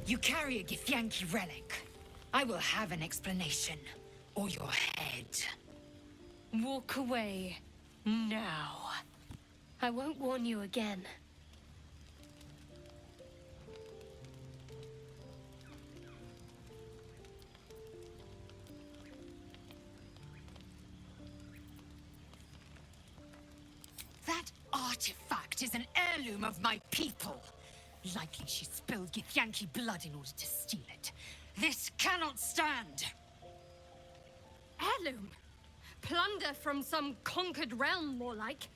You carry a Githyanki relic. I will have an explanation. Or your head. Walk away. Now. I won't warn you again. That artifact is an heirloom of my people. Likely she spilled Githyanki blood in order to steal it. This cannot stand! Heirloom? Plunder from some conquered realm, more like.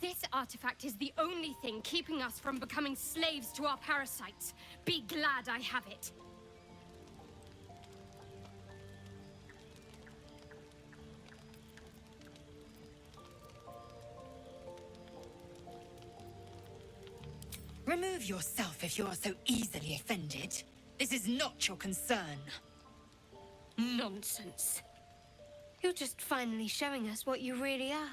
This artifact is the only thing keeping us from becoming slaves to our parasites. Be glad I have it. Remove yourself if you are so easily offended. This is not your concern. Nonsense. You're just finally showing us what you really are.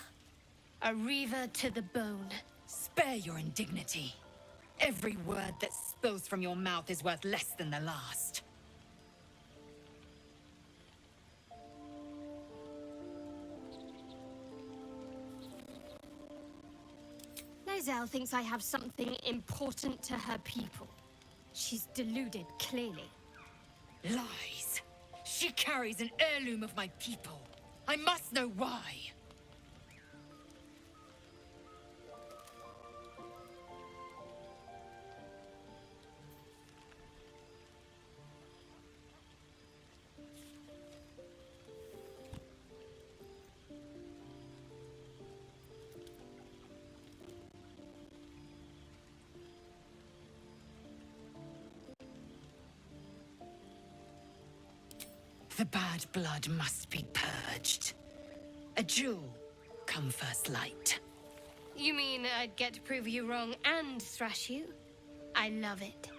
A reaver to the bone. Spare your indignity. Every word that spills from your mouth is worth less than the last. Lae'zel thinks I have something important to her people. She's deluded, clearly. Lies. She carries an heirloom of my people. I must know why. The bad blood must be purged. A jewel, come first light. You mean I'd get to prove you wrong and thrash you? I love it.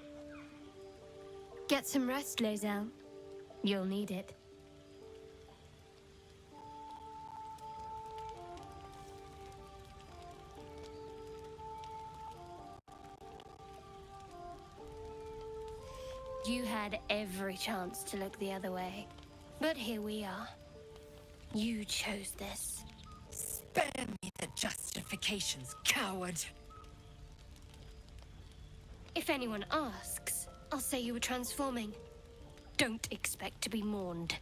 Get some rest, Lae'zel. You'll need it. You had every chance to look the other way. But here we are. You chose this. Spare me the justifications, coward. If anyone asks, I'll say you were transforming. Don't expect to be mourned.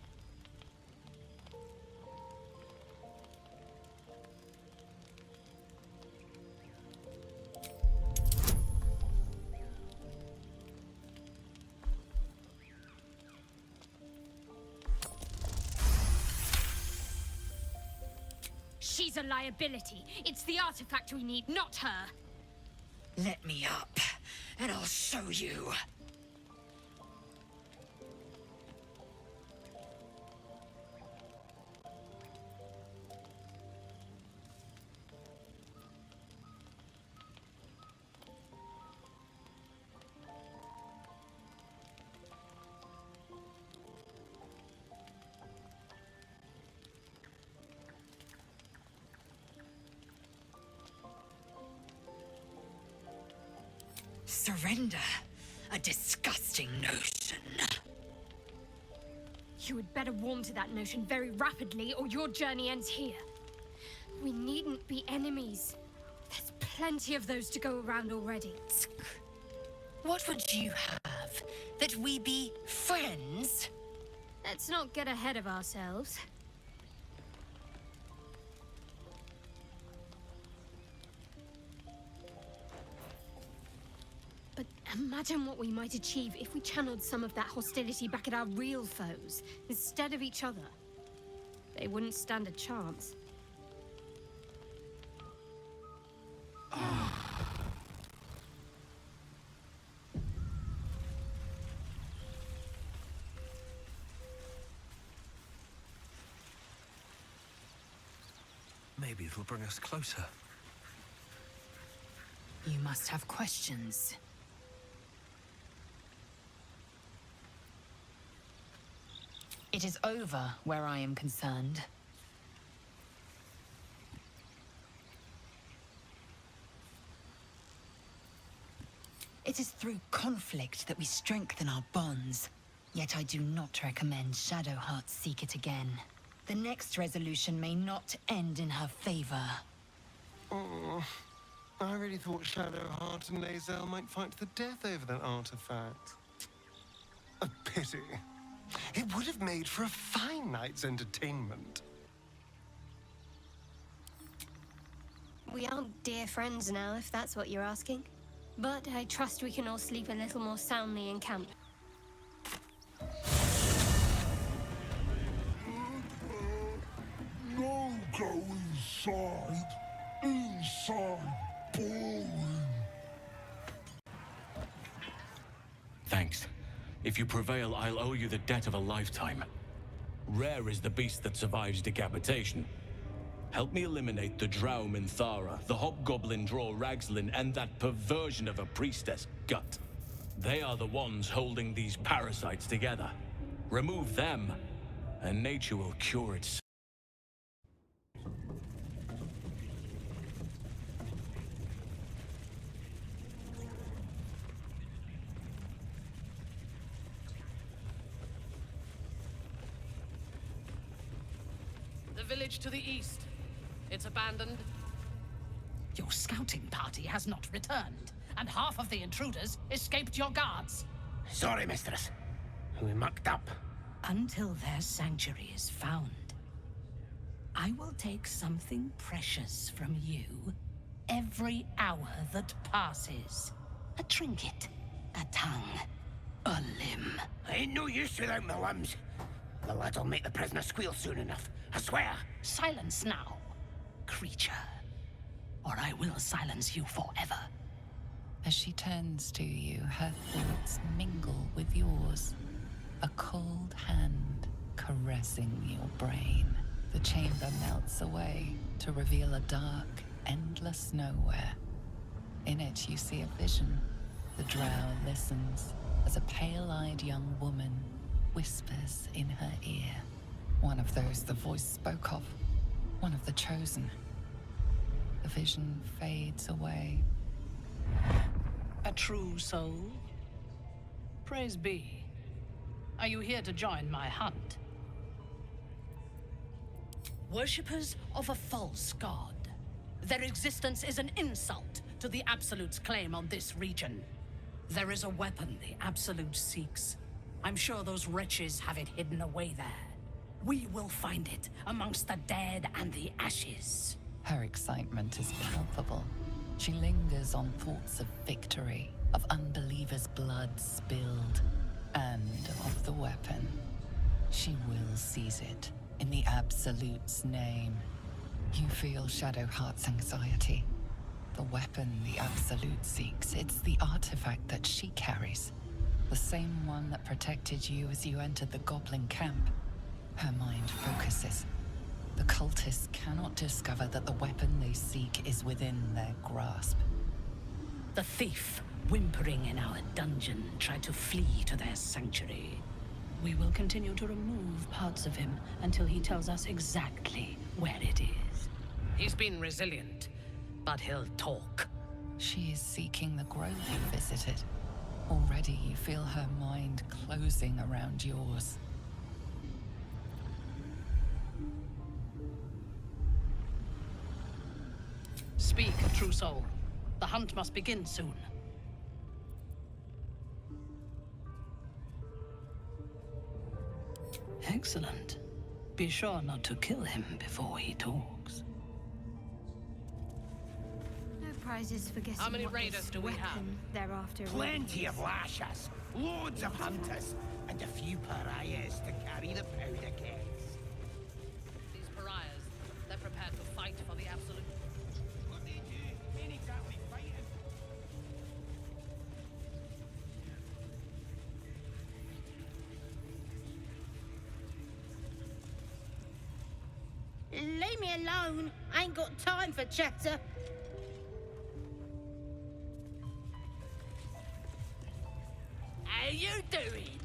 She's a liability. It's the artifact we need, not her. Let me up, and I'll show you. Surrender? A disgusting notion. You had better warm to that notion very rapidly, or your journey ends here. We needn't be enemies. There's plenty of those to go around already. What would you have? That we be friends? Let's not get ahead of ourselves. But imagine what we might achieve if we channeled some of that hostility back at our real foes, instead of each other. They wouldn't stand a chance. Maybe it'll bring us closer. You must have questions. It is over where I am concerned. It is through conflict that we strengthen our bonds. Yet I do not recommend Shadowheart seek it again. The next resolution may not end in her favor. Oh, I really thought Shadowheart and Lae'zel might fight to the death over that artifact. A pity. It would have made for a fine night's entertainment. We aren't dear friends now, if that's what you're asking. But I trust we can all sleep a little more soundly in camp. No, go inside. Inside. Boring. Thanks. If you prevail, I'll owe you the debt of a lifetime. Rare is the beast that survives decapitation. Help me eliminate the Drow Minthara, the Hobgoblin Draw Ragzlin, and that perversion of a priestess, Gut. They are the ones holding these parasites together. Remove them, and nature will cure itself. The village to the east. It's abandoned. Your scouting party has not returned, and half of the intruders escaped your guards. Sorry, mistress. We mucked up. Until their sanctuary is found, I will take something precious from you every hour that passes. A trinket, a tongue, a limb. I ain't no use without my limbs. The lad'll make the prisoner squeal soon enough, I swear. Silence now, creature, or I will silence you forever. As she turns to you, her thoughts mingle with yours. A cold hand caressing your brain. The chamber melts away to reveal a dark, endless nowhere. In it, you see a vision. The drow listens as a pale-eyed young woman whispers in her ear. One of those the voice spoke of. One of the chosen. The vision fades away. A true soul? Praise be. Are you here to join my hunt? Worshippers of a false god. Their existence is an insult to the Absolute's claim on this region. There is a weapon the Absolute seeks. I'm sure those wretches have it hidden away there. We will find it amongst the dead and the ashes. Her excitement is palpable. She lingers on thoughts of victory, of unbelievers' blood spilled, and of the weapon. She will seize it, in the Absolute's name. You feel Shadowheart's anxiety. The weapon the Absolute seeks, it's the artifact that she carries. The same one that protected you as you entered the Goblin Camp. Her mind focuses. The cultists cannot discover that the weapon they seek is within their grasp. The thief, whimpering in our dungeon, tried to flee to their sanctuary. We will continue to remove parts of him until he tells us exactly where it is. He's been resilient, but he'll talk. She is seeking the grove you visited. Already you feel her mind closing around yours. Speak, true soul. The hunt must begin soon. Excellent. Be sure not to kill him before he talks. No prizes for guessing How many what raiders this do we have? weapon thereafter Plenty of lashers, loads of hunters, and a few pariahs to carry the powder kegs. These pariahs, they're prepared to fight for the Absolute. What they do ain't exactly fighting. Leave me alone. I ain't got time for chatter. How you doing?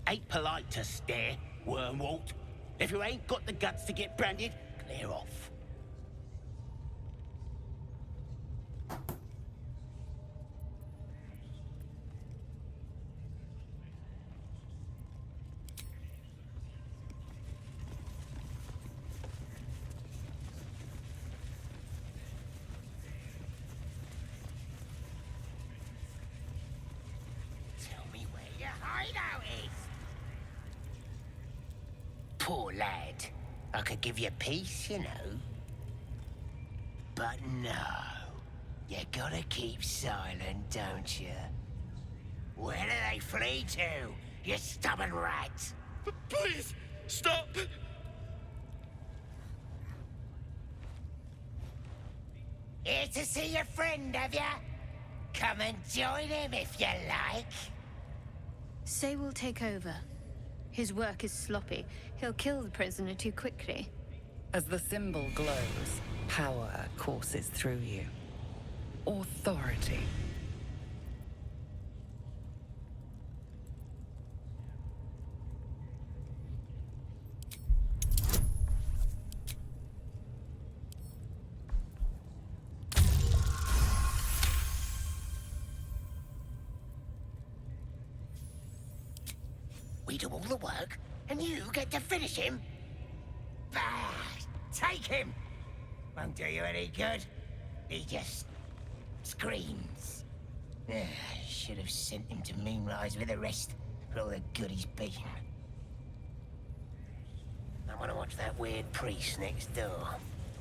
Ain't polite to stare, Wormwalt. If you ain't got the guts to get branded, clear off. I noticed. Poor lad. I could give you peace, you know. But no. You gotta keep silent, don't you? Where do they flee to, you stubborn rat? Please, stop! Here to see your friend, have ya? Come and join him if you like. Say we'll take over. His work is sloppy. He'll kill the prisoner too quickly. As the symbol glows, power courses through you. Authority. We do all the work, and you get to finish him? Bah! Take him! Won't do you any good. He just screams. Should have sent him to Moonrise with the rest for all the good he's been. I want to watch that weird priest next door.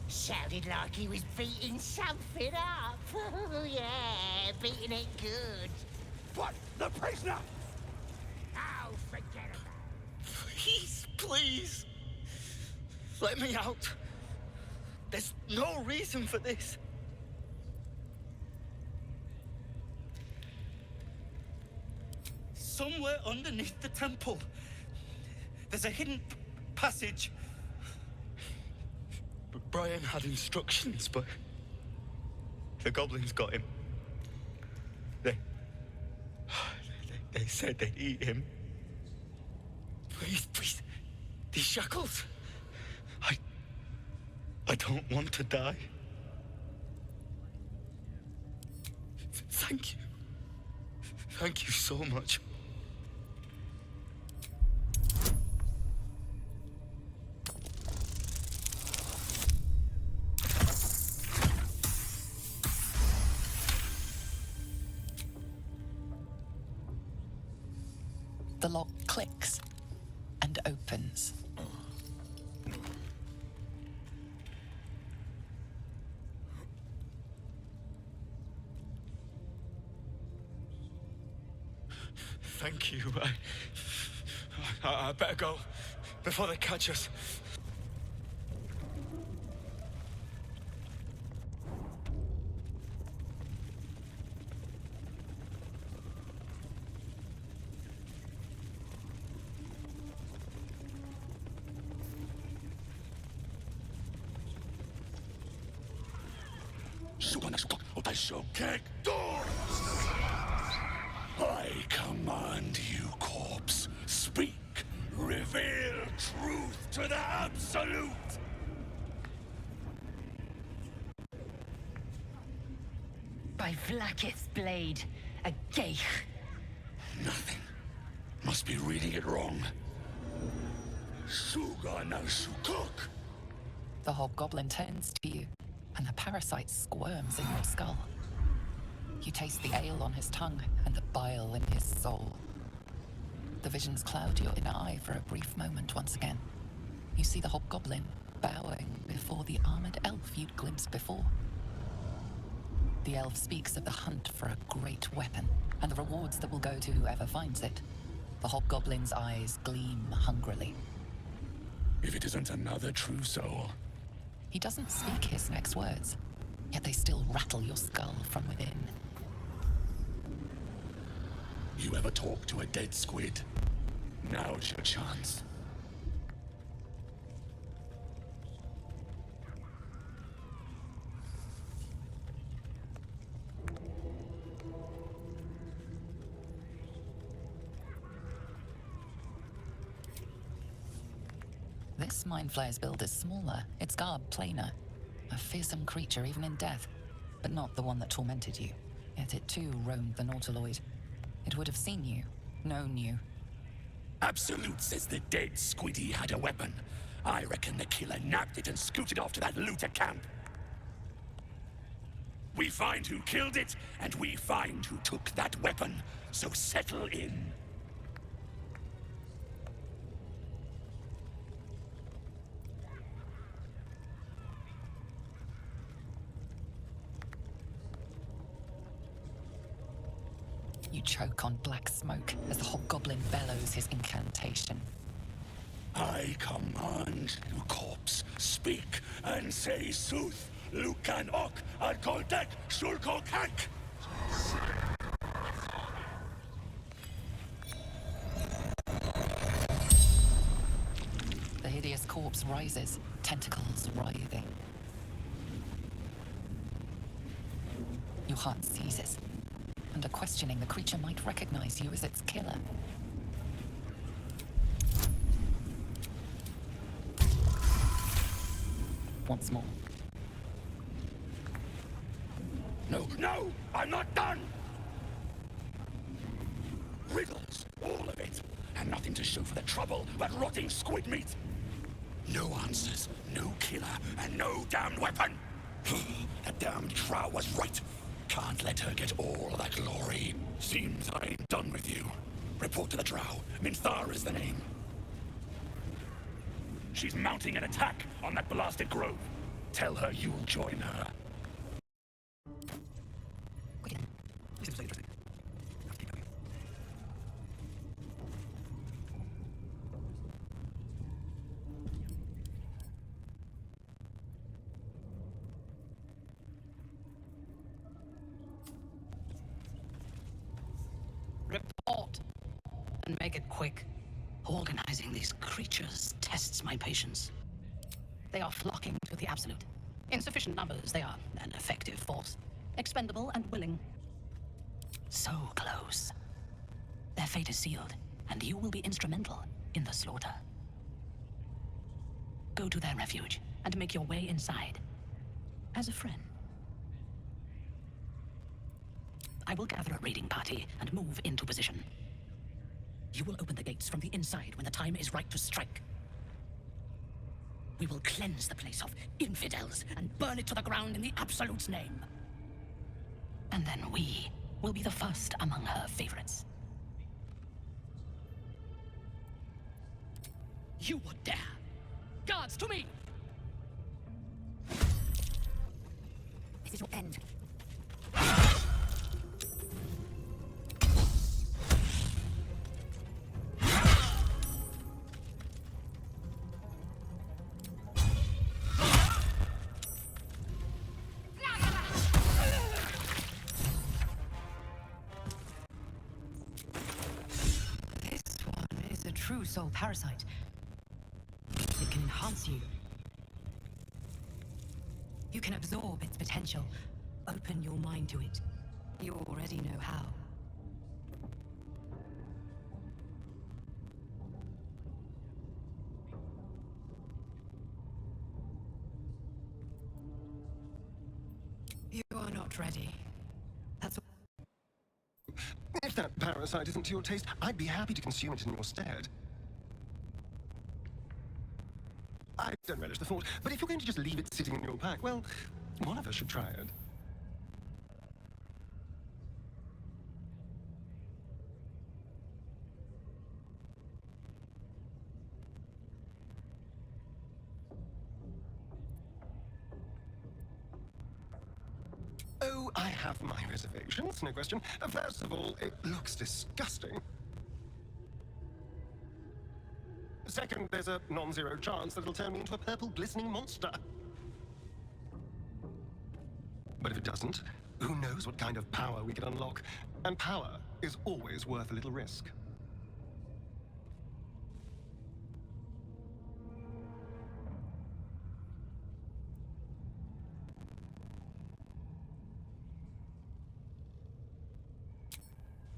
Sounded like he was beating something up. Oh, yeah, beating it good. What? The prisoner? Oh, forget about it. Please, please. Let me out. There's no reason for this. Somewhere underneath the temple, there's a hidden passage. Brian had instructions, but the goblins got him. They said they'd eat him. Please, please, these shackles. I don't want to die. Thank you. Thank you so much. The lock clicks and opens. Thank you. I better go before they catch us. Kick doors! I command you, corpse. Speak. Reveal truth to the Absolute. By Vlaakith's blade, a geich. Nothing. Must be reading it wrong. Suga no Sukuk. The hobgoblin turns to you, and the parasite squirms in your skull. You taste the ale on his tongue and the bile in his soul. The visions cloud your inner eye for a brief moment once again. You see the hobgoblin bowing before the armored elf you'd glimpsed before. The elf speaks of the hunt for a great weapon and the rewards that will go to whoever finds it. The hobgoblin's eyes gleam hungrily. If it isn't another true soul. He doesn't speak his next words, yet they still rattle your skull from within. You ever talk to a dead squid? Now's your chance. This Mind Flayer's build is smaller, its garb plainer. A fearsome creature even in death, but not the one that tormented you. Yet it too roamed the Nautiloid. It would have seen you, known you. Absolute says the dead squiddy had a weapon. I reckon the killer nabbed it and scooted off to that looter camp. We find who killed it, and we find who took that weapon. So settle in. You choke on black smoke as the hobgoblin bellows his incantation. I command you, corpse, speak and say sooth. Lucan ok, Arkoldek, Shulkokak. The hideous corpse rises, tentacles writhing. Your heart seizes. Under questioning, the creature might recognize you as its killer. Once more. No, I'm not done! Riddles, all of it. And nothing to show for the trouble but rotting squid meat. No answers, no killer, and no damned weapon. The damned Drow was right. Can't let her get all the glory. Seems I ain't done with you. Report to the Drow. Minthara is the name. She's mounting an attack on that blasted grove. Tell her you'll join her. Seems so interesting. Have to keep going. Report. And make it quick. Organizing these creatures tests my patience. They are flocking to the Absolute. In sufficient numbers, they are an effective force. Expendable and willing. So close. Their fate is sealed, and you will be instrumental in the slaughter. Go to their refuge, and make your way inside. As a friend. I will gather a raiding party and move into position. You will open the gates from the inside when the time is right to strike. We will cleanse the place of infidels and burn it to the ground in the Absolute's name. And then we will be the first among her favorites. You would dare! Guards, to me! This is your end. True soul parasite. It can enhance you. You can absorb its potential. Open your mind to it. You already know how. You are not ready. That's If that parasite isn't to your taste, I'd be happy to consume it in your stead. I don't relish the thought, but if you're going to just leave it sitting in your pack, well, one of us should try it. Oh, I have my reservations, no question. First of all, it looks disgusting. Second, there's a non-zero chance that it'll turn me into a purple glistening monster. But if it doesn't, who knows what kind of power we can unlock? And power is always worth a little risk.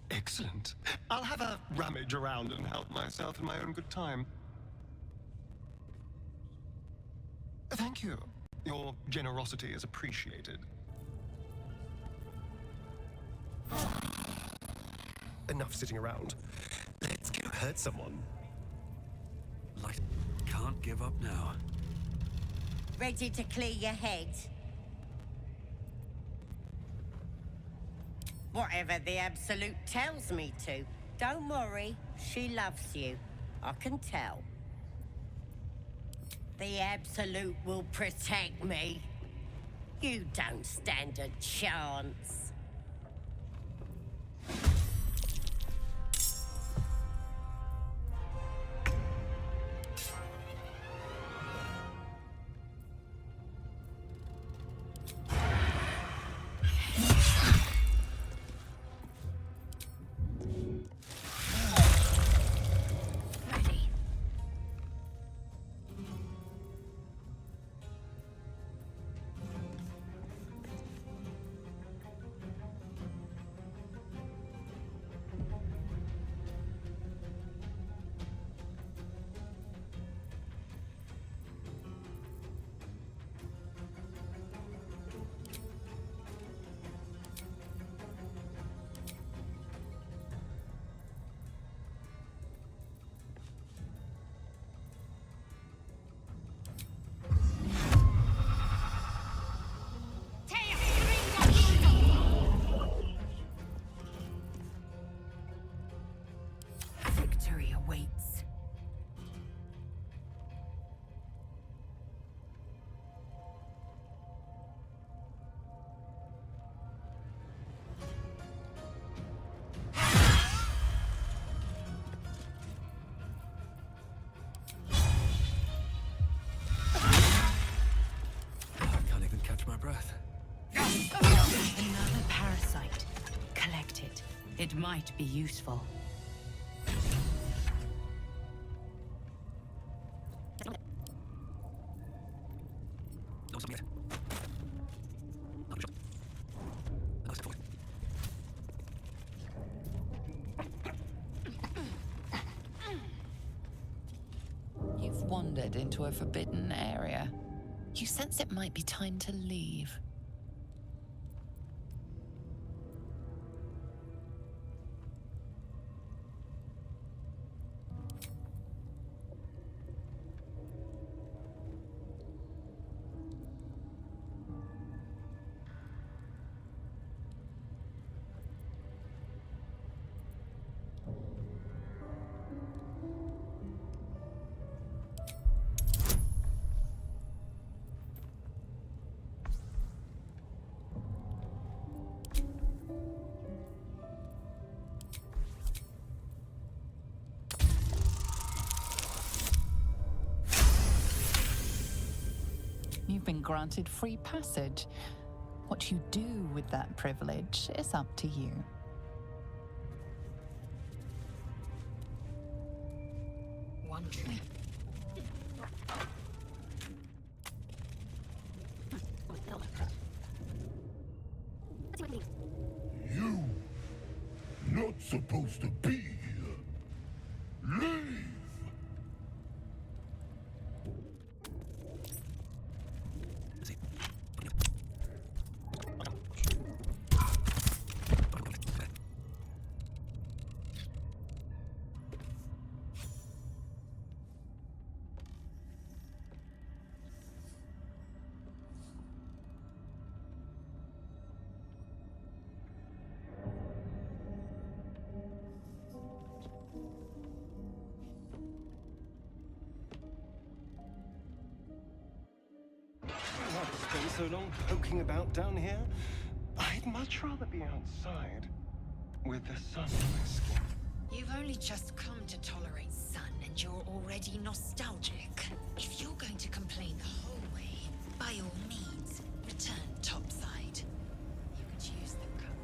Excellent. I'll have a rummage around and help myself in my own good time. Thank you. Your generosity is appreciated. Enough sitting around. Let's go hurt someone. Light can't give up now. Ready to clear your head? Whatever the Absolute tells me to. Don't worry, she loves you. I can tell. The Absolute will protect me. You don't stand a chance. Collect it. It might be useful. You've wandered into a forbidden area. You sense it might be time to leave. You've been granted free passage. What you do with that privilege is up to you. Wondering. You, not supposed to be here. Leave! I've spent so long poking about down here. I'd much rather be outside with the sun on my skin. You've only just come to tolerate sun and you're already nostalgic. If you're going to complain the whole way, by all means, return topside. You could use the cup.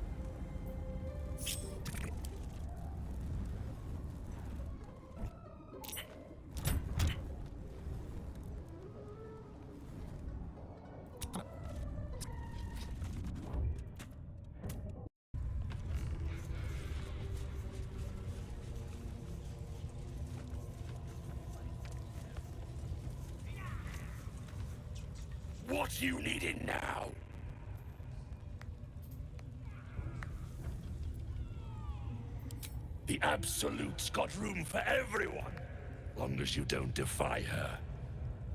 What you needing now? The Absolute's got room for everyone, long as you don't defy her.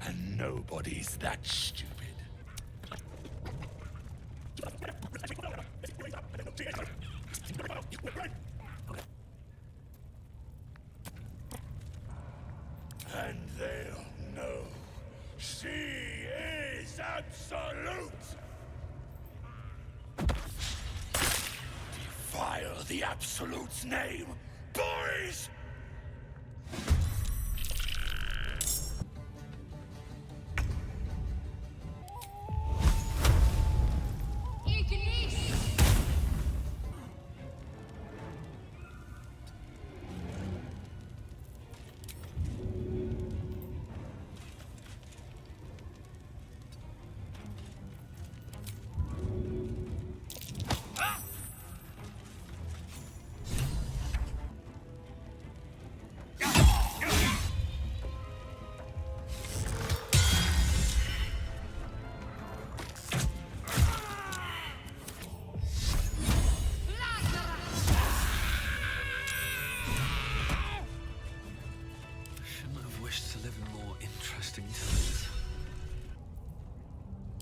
And nobody's that stupid. And they'll know she is absolute! Defile the Absolute's name, boys!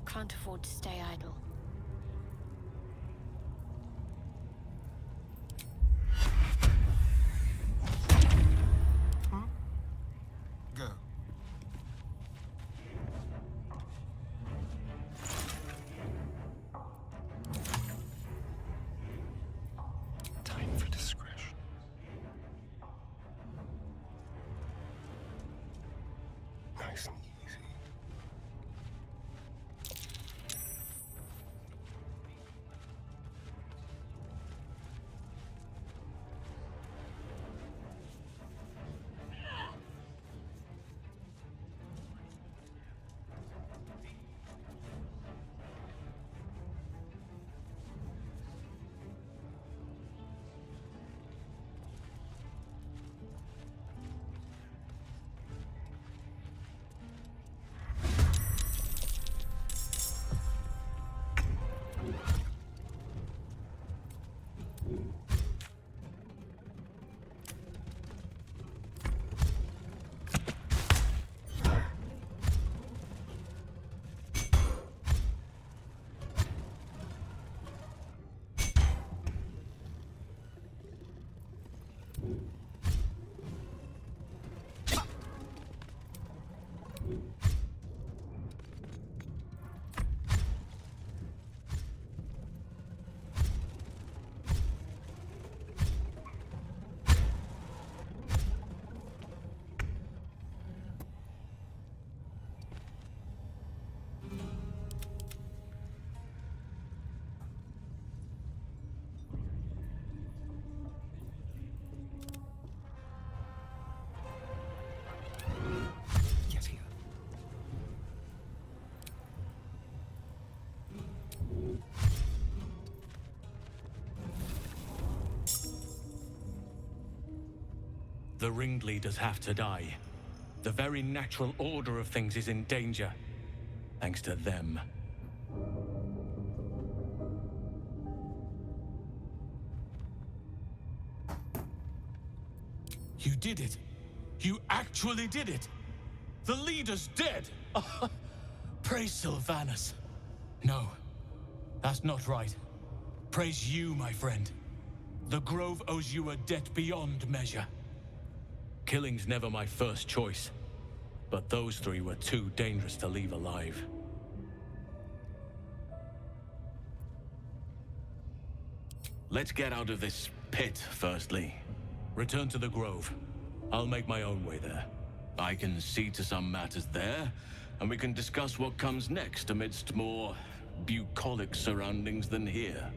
Can't afford to stay idle. Go. Time for discretion. Nice and easy. Yes, here. The ringleaders have to die. The very natural order of things is in danger. Thanks to them. You did it. You actually did it. The leader's dead. Praise Sylvanus. No, that's not right. Praise you, my friend. The Grove owes you a debt beyond measure. Killing's never my first choice, but those three were too dangerous to leave alive. Let's get out of this pit, firstly. Return to the Grove. I'll make my own way there. I can see to some matters there, and we can discuss what comes next amidst more bucolic surroundings than here.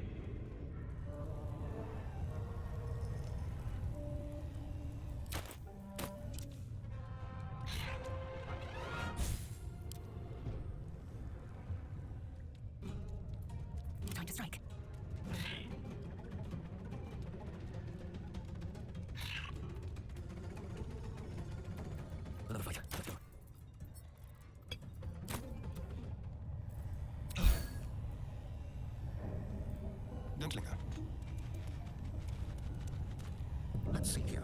Time to strike. Another fighter. Let's go. Don't linger. Let's see here.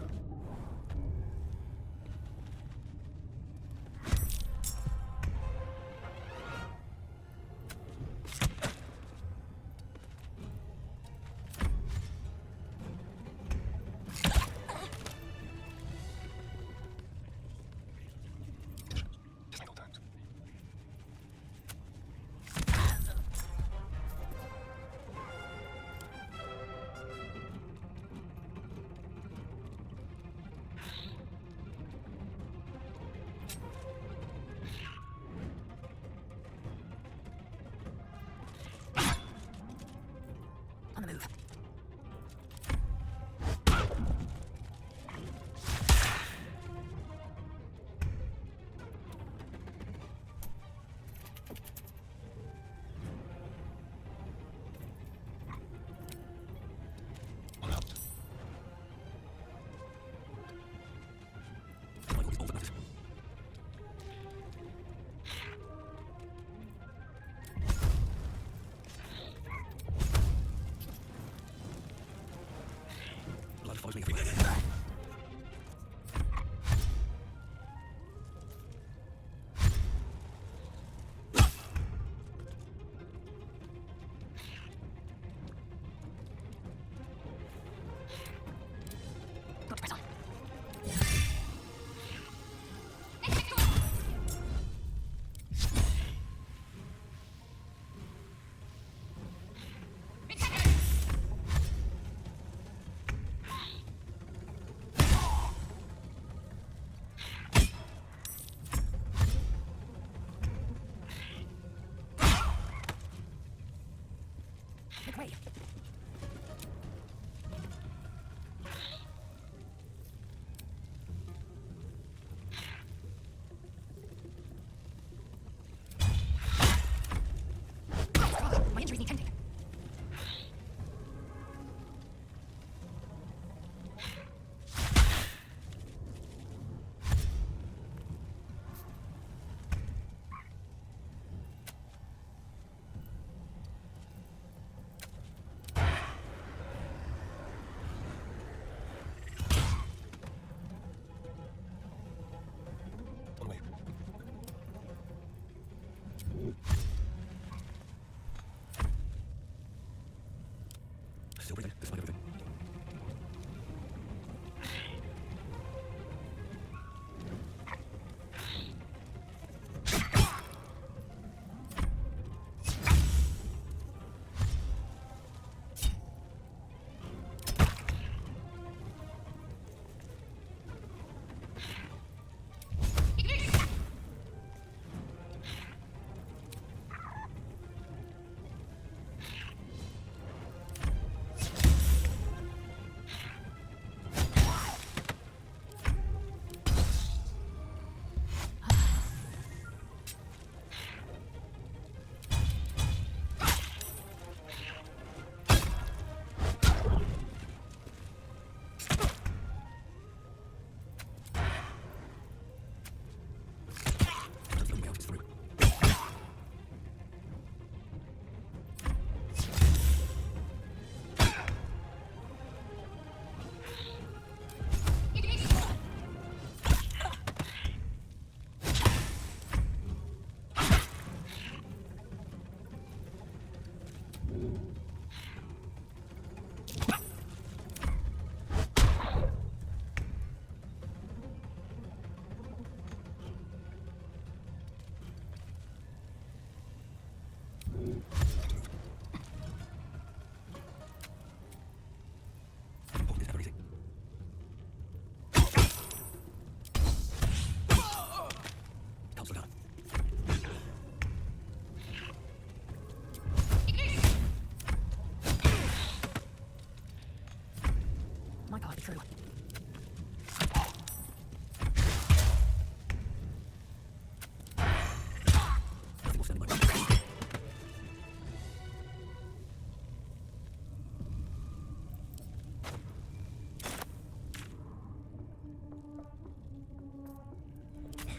On the move. Blood follows me everywhere. Got to press on.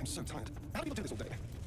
so tired. How do people do this all day?